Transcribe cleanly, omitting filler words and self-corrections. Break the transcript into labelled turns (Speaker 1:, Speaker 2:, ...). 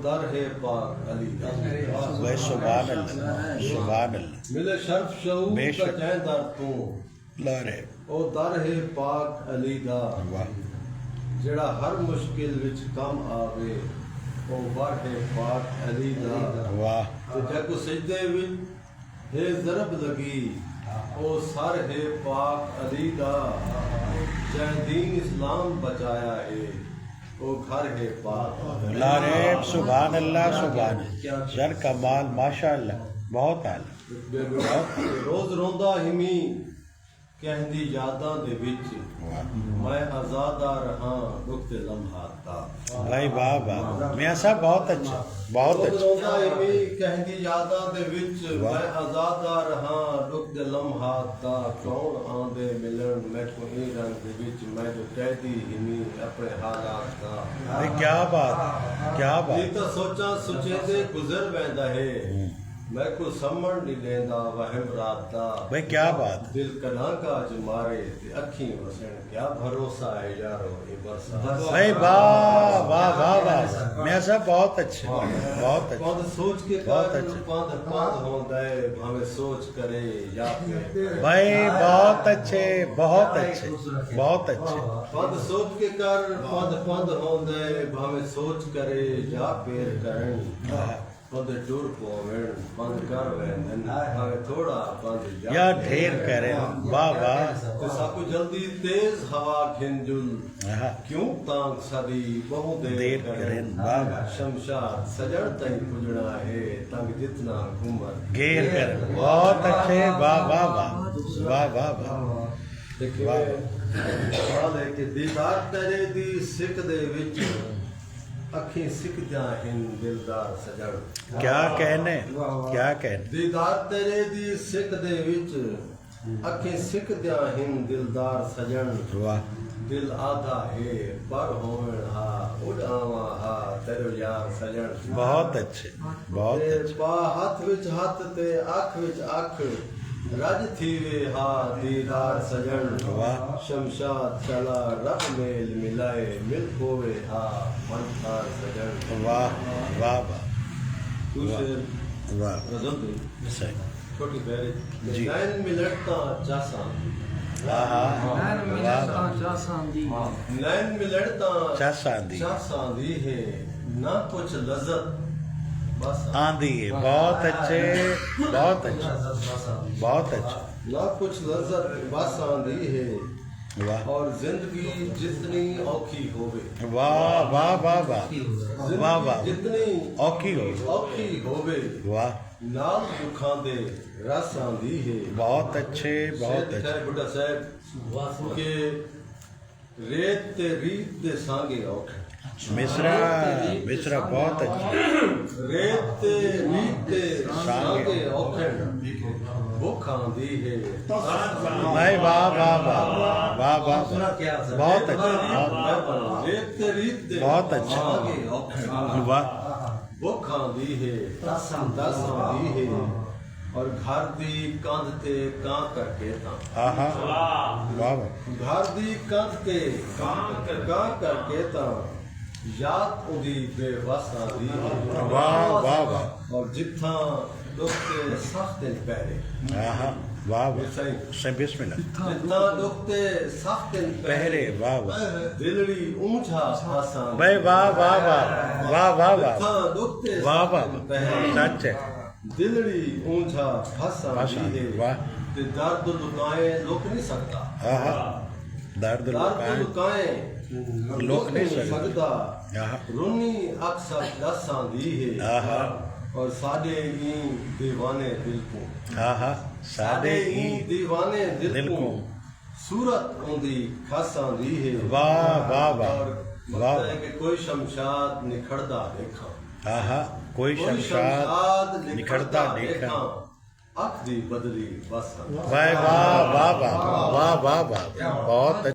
Speaker 1: दर है पाक अली दा
Speaker 2: वह सुभान अल्लाह सुभान अल्लाह
Speaker 1: मिले शर्फ शऊर का
Speaker 2: बेशक।
Speaker 1: जै दर तू
Speaker 2: लारे
Speaker 1: ओ दर है पाक अली दा
Speaker 2: वाह
Speaker 1: ਜਿਹੜਾ ਹਰ ਮੁਸ਼ਕਿਲ ਵਿੱਚ ਕੰਮ ਆਵੇ ਉਹ ਵਰ ਹੈ ਪਾਕ ਅਲੀ ਦਾ
Speaker 2: वाह
Speaker 1: ਤੇ ਜੇ ਕੋ ਸਜਦੇ ਵਿੱਚ ਹੈ ਜ਼ਰਬ ਲਗੀ ਉਹ ਸਰ ਹੈ ਪਾਕ ਅਲੀ ਦਾ ਜੈ ਦੀਨ ਇਸਲਾਮ ਬਚਾਇਆ ਹੈ ਉਹ ਘਰ ਹੈ ਪਾਕ
Speaker 2: लारे सुभान अल्लाह सुभान अल्लाह। सर कमाल माशाअल्लाह बहुत आला
Speaker 1: ਰੋਜ਼ ਰੋਂਦਾ ਹਿਮੀ ਕਹਿੰਦੀ ਯਾਦਾਂ ਦੇ ਵਿੱਚ ਮੈਂ ਆਜ਼ਾਦਾ ਰਹਾ ਦੁੱਖ ਦੇ ਲਮਹਾਤ ਦਾ
Speaker 2: भाई वाह वाह मियाँ साहब बहुत अच्छा बहुत
Speaker 1: ਰੋਜ਼
Speaker 2: अच्छा
Speaker 1: ਰੋਂਦਾ ਹਿਮੀ ਕਹਿੰਦੀ ਯਾਦਾਂ ਦੇ ਵਿੱਚ ਮੈਂ ਆਜ਼ਾਦਾ ਰਹਾ ਦੁੱਖ ਦੇ ਲਮਹਾਤ ਦਾ ਕੌਣ ਆਂਦੇ ਮਿਲਣ ਮੈਂ ਕੋਈ ਰੰਗ ਦੇ ਵਿੱਚ ਮੈਂ ਜੋ ਕਹਿਦੀ ਹਿਮੀ ਆਪਣੇ ਹਾਲਾਤ ਦਾ
Speaker 2: भाई क्या बात क्या
Speaker 1: ਇਹ
Speaker 2: बात
Speaker 1: ਤਾਂ ਸੋਚਾਂ ਸੁਚੇਤੇ ਗੁਜ਼ਰ ਵੈਂਦਾ ਹੈ ਮੈਂ ਕੋ ਸਮਝ ਨਹੀਂ ਲੈਂਦਾ ਵਹਿਮ ਰਾਤ ਦਾ
Speaker 2: भाई क्या बात
Speaker 1: ਦਿਲ ਕਨਾ ਕਾਜ ਮਾਰੇ ਤੇ ਅੱਖੀਂ ਵਸਣ ਕਿਆ ਭਰੋਸਾ ਹੈ ਯਾਰੋ ਇਹ ਬਰਸਾਤ
Speaker 2: भाई वाह वाह वाह वाह मियाँ साहब बहुत अच्छे बहुत अच्छे
Speaker 1: ਪੰਦ ਸੋਚ ਕੇ
Speaker 2: ਬਹੁਤ
Speaker 1: ਕਾਰਨ
Speaker 2: ਅੱਛਾ।
Speaker 1: ਪੰਦ ਹੁੰਦਾ ਹੈ ਭਾਵੇਂ ਸੋਚ ਕਰੇ ਜਾਂ ਫਿਰ
Speaker 2: भाई बहुत अच्छे बहुत अच्छे बहुत अच्छे
Speaker 1: ਪੰਦ ਸੋਚ ਕੇ ਕਾਰਨ ਪੰਦ ਹੁੰਦਾ ਹੈ ਭਾਵੇਂ ਸੋਚ ਕਰੇ ਜਾਂ ਫੇਰ ਕਰਨ ਪੰਦ ਟੁਰ ਪੋਵਣ ਪੰਦ ਕਰ ਵੈਂਦਨ ਭਾਵੇਂ ਥੋੜਾ ਪੰਦ
Speaker 2: या ढेर करें वाह वाह
Speaker 1: ਤੇ ਸਾਕੂ ਜਲਦੀ ਤੇਜ਼ ਹਵਾ ਖਿੰਜੁਲ
Speaker 2: हाँ,
Speaker 1: क्यों तांग सदी बहु
Speaker 2: देर
Speaker 1: देर
Speaker 2: करें,
Speaker 1: करें
Speaker 2: वाह।
Speaker 1: शमशाद सजड़ तई पुजड़ा है तंग जितना घूमर
Speaker 2: घेर कर बहुत अच्छे वाह वाह वाह वाह वाह वाह
Speaker 1: देखिए सवाल है कि दीदार तेरे दी सिख दे विच अखी सिख जा हिन दिलदार सजड़
Speaker 2: क्या कहने क्या कहने
Speaker 1: दीदार तेरे दी सिख दे विच अखी सिख जा हिन दिलदार सजन
Speaker 2: वाह
Speaker 1: दिल आधा है पर होवण हा उड़ावा हा तेरो यार सजन
Speaker 2: बहुत अच्छे बहुत
Speaker 1: ते
Speaker 2: अच्छे
Speaker 1: बा हथ विच हथ ते अख विच अख रज थीवे हा दीदार सजन
Speaker 2: वाह
Speaker 1: शमशाद चला रब मेल मिलाए मिल होवे हा मनथार सजन
Speaker 2: वाह वाह वाह
Speaker 1: दूसरे
Speaker 2: वाह
Speaker 1: रजल दे
Speaker 2: सही
Speaker 1: छोटी पैरे
Speaker 2: जी।
Speaker 1: नैन मिलटता चासा
Speaker 2: हाँ हाँ वाह
Speaker 1: नैन मिलटता
Speaker 2: चासा दी
Speaker 1: चासा दी है ना कुछ लज्जत बस
Speaker 2: आंधी है बहुत अच्छे बहुत अच्छे बहुत अच्छे
Speaker 1: ना कुछ लज्जत बस आंदी है
Speaker 2: वाह
Speaker 1: और जिंदगी जितनी औखी होवे
Speaker 2: वाह वाह वाह वाह वाह वाह
Speaker 1: जितनी
Speaker 2: औखी हो
Speaker 1: औखी होवे
Speaker 2: वाह
Speaker 1: नाल दुखां दे रस आंदी है
Speaker 2: बहुत अच्छे बहुत अच्छे
Speaker 1: बुढ़ा साहब के रेत ते रीत दे सांगे औखे
Speaker 2: मिश्रा मिश्रा बहुत अच्छे
Speaker 1: रेत ते रीत दे सांगे औखे भूख आंदी है
Speaker 2: भाई वाह वाह वाह वाह वाह बहुत अच्छे
Speaker 1: रेत ते रीत दे
Speaker 2: बहुत अच्छे।
Speaker 1: सांगे औखे
Speaker 2: वाह
Speaker 1: भूख आंदी है दस आंदी है और घर दी कंध ते कां करके ता
Speaker 2: हाँ हाँ वाह वाह
Speaker 1: घर दी कंध ते कां करके ता याद उदी बेवस आंदी है
Speaker 2: वाह वाह वाह
Speaker 1: और जिथा दुख ते सख्त दिन पहरे
Speaker 2: हाँ हाँ वाह वाह
Speaker 1: सही
Speaker 2: सही बिस्मिल्लाह
Speaker 1: जिथा दुख ते सख्त दिन
Speaker 2: पहरे वाह वाह
Speaker 1: दिलड़ी ऊंचा आसान
Speaker 2: भाई वाह वाह वाह वाह वाह वाह
Speaker 1: जिथा दुख ते
Speaker 2: वाह
Speaker 1: सख्त
Speaker 2: वाह
Speaker 1: दिन पहरे
Speaker 2: सच है
Speaker 1: दिलड़ी ऊंचा फसा
Speaker 2: आसान, वाह।
Speaker 1: ते दर्द लुकाए लोक नहीं सकता
Speaker 2: हाँ हाँ दर्द
Speaker 1: दर्द
Speaker 2: लुकाए
Speaker 1: लुकाए
Speaker 2: लोक नहीं
Speaker 1: सकता
Speaker 2: हाँ
Speaker 1: रुनी अक्सर दस आंदी है
Speaker 2: हाँ हाँ
Speaker 1: और साडे ई दीवाने दिल को
Speaker 2: हाँ हाँ सादे
Speaker 1: ई
Speaker 2: ई
Speaker 1: दीवाने
Speaker 2: दिल
Speaker 1: दिल को
Speaker 2: को
Speaker 1: सूरत उंदी खस आंदी है
Speaker 2: वाह वाह वाह
Speaker 1: और
Speaker 2: वाह
Speaker 1: लगता है कि कोई शमशाद निखरदा देखा
Speaker 2: हाँ हाँ कोई शमशाद निखरता देखा
Speaker 1: अख दी बदली बस
Speaker 2: वाह वाह वाह वाह वाह वाह वाह बहुत